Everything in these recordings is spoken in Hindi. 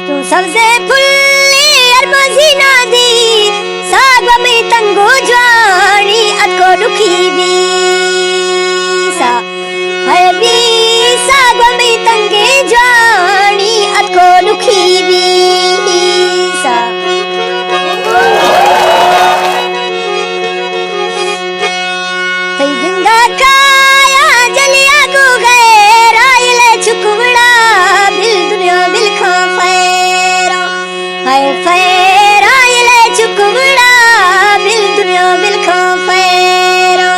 तू सबसे फुल्ली अरबसी नादी साग में तंगो ज्वाणी अको दुखी भी सा है भी साग में तंगे ज्वाणी अको दुखी भी सा तई गंगा काया जलिया को गए रायले चुकवड़ा बिल दुनिया बिल खा फैरा हाय फैरा रायले चुकवड़ा बिल दुनिया बिल खा फैरा।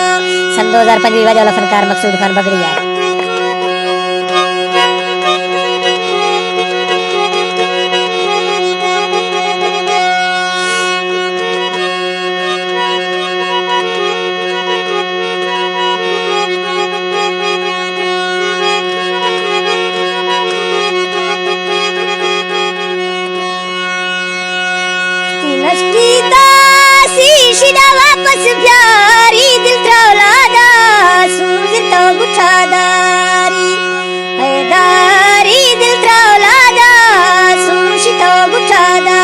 सन 2005 में वाला फनकार मकसूद खान बगड़िया। शिदा वापस प्यारी दिल त्रौलादा सूझ तो गुठादारी हैदारी दिल त्रौलादा सूझ तो गुठादारी।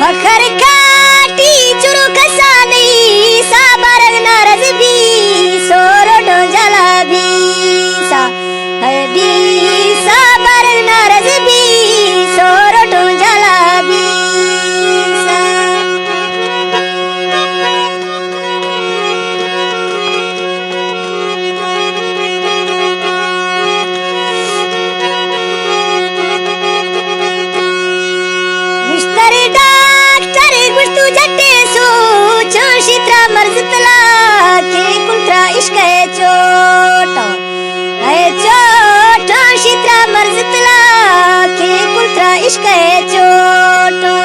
फखर काटी चुरु कसानी साबरग नारज भी सोरोटो जला भी सा है भी साबरग नारज भी सोरोटो जला भी सा। तू जट्टे सो चोशित्रा मर्जतला के कुंत्रा इश्क है चोटा है चोटा शित्रा मर्जतला के कुंत्रा इश्क है चोटा।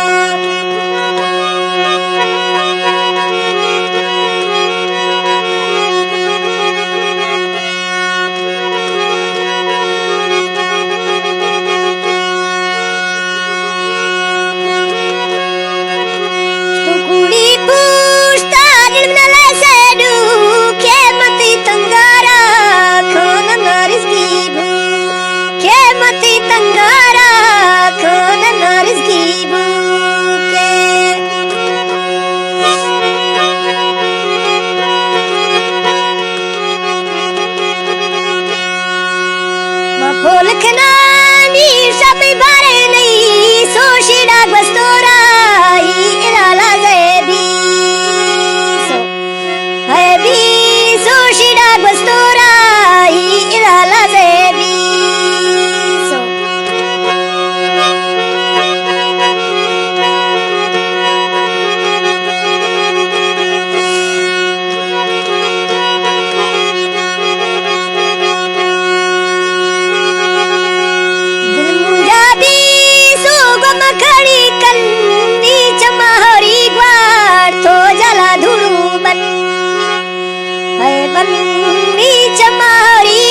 Polknani shabi bare nahi soshida gwastora ilala zebi so hebi soshida gwastora ilala zebi so खड़ी कन्नी चमारी ग्वार तो जला धुलू बन है बन्नी चमारी